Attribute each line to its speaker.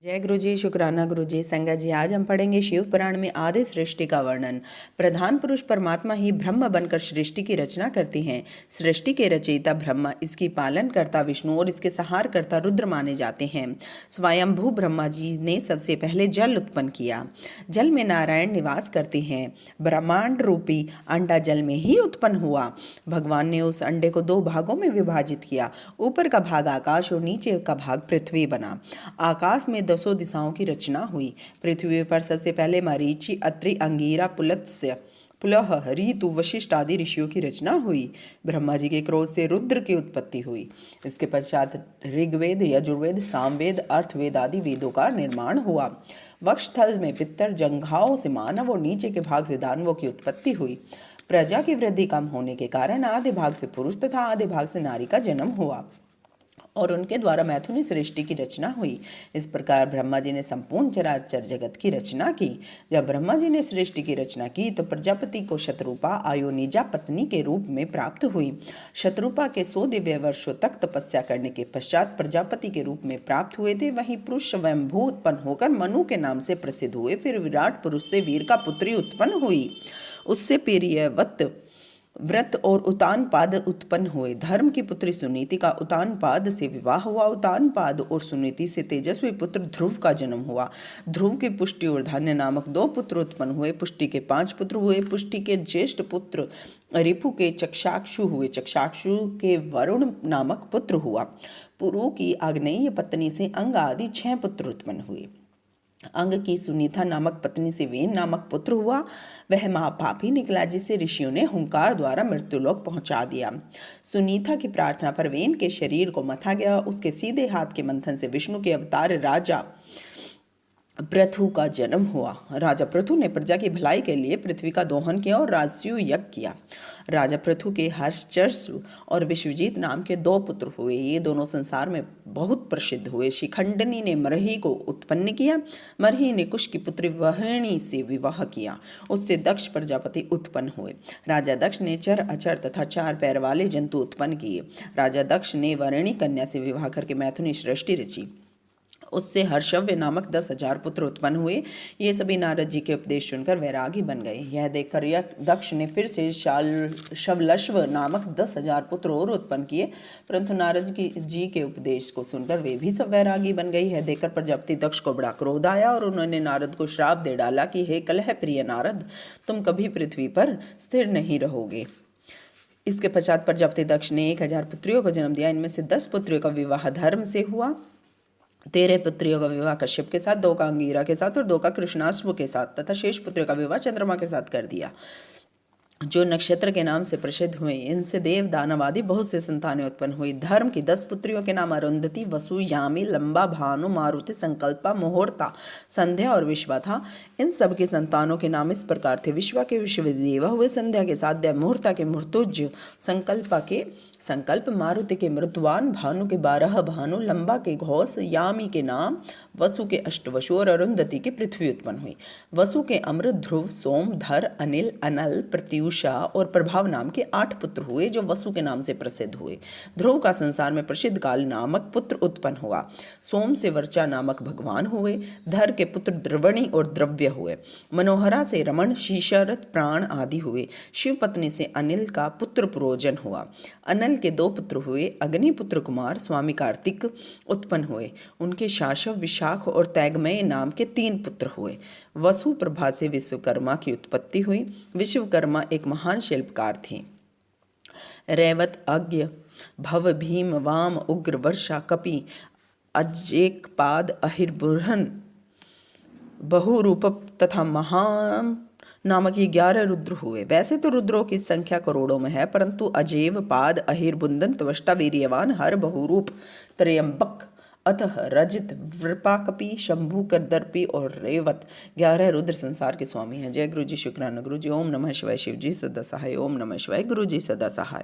Speaker 1: जय गुरु जी, शुक्राना गुरु जी। संगत जी, आज हम पढ़ेंगे शिव पुराण में आदि सृष्टि का वर्णन। प्रधान पुरुष परमात्मा ही ब्रह्म बनकर सृष्टि की रचना करते हैं। सृष्टि के रचयिता ब्रह्मा, इसकी पालन करता विष्णु और इसके संहार करता रुद्र माने जाते हैं। स्वयंभू ब्रह्मा जी ने सबसे पहले जल उत्पन्न किया। जल में नारायण निवास करते हैं। ब्रह्मांड रूपी अंडा जल में ही उत्पन्न हुआ। भगवान ने उस अंडे को दो भागों में विभाजित किया। ऊपर का भाग आकाश और नीचे का भाग पृथ्वी बना। आकाश में 10 दिशाओं की रचना हुई। पृथ्वी पर सबसे पहले मरीचि, अत्रि, अंगीरा, पुलत्स्य, पुलह, ऋतु, वशिष्ठ आदि ऋषियों की रचना हुई। ब्रह्मा जी के क्रोध से रुद्र की उत्पत्ति हुई। इसके पश्चात ऋग्वेद, यजुर्वेद, सामवेद, अर्थवेद आदि वेदों का निर्माण हुआ। वक्षस्थल में पितर, जंघाओं से मानव और नीचे के भाग से दानवों की उत्पत्ति हुई। प्रजा की वृद्धि कम होने के कारण आधे भाग से पुरुष तथा आधे भाग से नारी का जन्म हुआ और उनके द्वारा मैथुनी सृष्टि की रचना हुई। इस प्रकार ब्रह्मा जी ने संपूर्ण चराचर जगत की रचना की। जब ब्रह्मा जी ने सृष्टि की रचना की तो प्रजापति को शतरूपा आयोनिजा पत्नी के रूप में प्राप्त हुई। शतरूपा के 100 दिव्य वर्षों तक तपस्या करने के पश्चात प्रजापति के रूप में प्राप्त हुए थे। वहीं पुरुष स्वयंभू उत्पन्न होकर मनु के नाम से प्रसिद्ध हुए। फिर विराट पुरुष से वीर का पुत्री उत्पन्न हुई। उससे पेरियवत, व्रत और उतानपाद उत्पन्न हुए। धर्म की पुत्री सुनीति का उतानपाद से विवाह हुआ। उतानपाद और सुनीति से तेजस्वी पुत्र ध्रुव का जन्म हुआ। ध्रुव के पुष्टि और धान्य नामक 2 पुत्र उत्पन्न हुए। पुष्टि के 5 पुत्र हुए। पुष्टि के ज्येष्ठ पुत्र रिपु के चक्षाक्षु हुए। चक्षाक्षु के वरुण नामक पुत्र हुआ। पुरु की आग्नेय पत्नी से अंग आदि 6 पुत्र उत्पन्न हुए। अंग की सुनीता नामक पत्नी से वेन नामक पुत्र हुआ। वह महापापी निकला, जिसे ऋषियों ने हुंकार द्वारा मृत्युलोक पहुंचा दिया। सुनीता की प्रार्थना पर वेन के शरीर को मथा गया। उसके सीधे हाथ के मंथन से विष्णु के अवतार राजा पृथु का जन्म हुआ। राजा पृथु ने प्रजा की भलाई के लिए पृथ्वी का दोहन किया और राजस्व यज्ञ किया। राजा पृथु के हर्षचर्ष और विश्वजीत नाम के 2 पुत्र हुए। ये दोनों संसार में बहुत प्रसिद्ध हुए। शिखंडनी ने मरही को उत्पन्न किया। मरही ने कुश की पुत्री वहिणी से विवाह किया। उससे दक्ष प्रजापति उत्पन्न हुए। राजा दक्ष ने चर, अचर तथा 4 पैर वाले जंतु उत्पन्न किए। राजा दक्ष ने वरिणी कन्या से विवाह करके मैथुनी सृष्टि रची। उससे हर्षव्य नामक 10,000 पुत्र उत्पन्न हुए। ये सभी नारद जी के उपदेश सुनकर वैरागी बन गए। यह देखकर दक्ष ने फिर से शवलश्व नामक 10,000 पुत्र और उत्पन्न किए, परंतु नारद जी के उपदेश को सुनकर वे भी सब वैरागी बन गई। यह देखकर प्रजापति दक्ष को बड़ा क्रोध आया और उन्होंने नारद को श्राप दे डाला कि हे कलह प्रिय नारद, तुम कभी पृथ्वी पर स्थिर नहीं रहोगे। इसके पश्चात प्रजापति दक्ष ने 1000 पुत्रियों को जन्म दिया। इनमें से 10 पुत्रियों का विवाह धर्म से हुआ। 13 पुत्रियों का विवाह कश्यप के साथ, 2 का अंगीरा के साथ और 2 का कृष्णाश्व के साथ तथा शेष पुत्रियों का विवाह चंद्रमा के साथ कर दिया, जो नक्षत्र के नाम से प्रसिद्ध हुए। इनसे देव दानव आदि बहुत से संतानें उत्पन्न हुई। धर्म की 10 पुत्रियों के नाम अरुंधति, वसु, यामी, लंबा, भानु, मारुति, संकल्पा, मुहूर्ता, संध्या और विश्वा था। इन सब के संतानों के नाम इस प्रकार थे। विश्वा के विश्वदेव हुए, संध्या के साध्या, मुहूर्ता के मुहूर्तुज, संकल्पा के संकल्प, मारुति के मृतवान, भानु के 12 भानु, लंबा के घोष, यामी के नाम, वसु के अष्टवसु और अरुंधति के पृथ्वी उत्पन्न हुई। वसु के अमृत, ध्रुव, सोम, धर, अनिल, अनल, प्रत्युषा और प्रभाव नाम के 8 पुत्र हुए, जो वसु के नाम से प्रसिद्ध हुए। ध्रुव का संसार में प्रसिद्ध काल नामक पुत्र उत्पन्न हुआ। सोम से वर्चा नामक भगवान हुए। धर के पुत्र द्रवणी और द्रव्य हुए। मनोहरा से रमण, शीशरथ, प्राण आदि हुए। शिव पत्नी से अनिल का पुत्र पुरोजन हुआ। अनल के 2 पुत्र हुए। अग्निपुत्र कुमार स्वामी कार्तिक उत्पन्न हुए। उनके शाशव, विशाख और तैगमय नाम के 3 पुत्र हुए। वसु प्रभा से विश्वकर्मा की उत्पत्ति हुई। विश्वकर्मा एक महान शिल्पकार थे। रैवत, अज्ञ, भव, भीम, वाम, उग्र, वर्षा, कपि, अजेकपाद, अहिर्बुरहन, बहुरूप तथा महान नामक ये 11 रुद्र हुए। वैसे तो रुद्रों की संख्या करोड़ों में है, परंतु अजेव, पाद, अहिर्बुंदन, त्वष्टा, वीर्यवान, हर, बहुरूप, त्रयंबक, अतः रजित, वृपाकपि, शंभु, करदर्पी और रेवत 11 रुद्र संसार के स्वामी हैं। जय गुरु जी, शुक्राना गुरु जी। ओम नमः शिवाय। शिव जी सदा सहाय। ओम नमः शिवाय। गुरु जी सदा सहाय।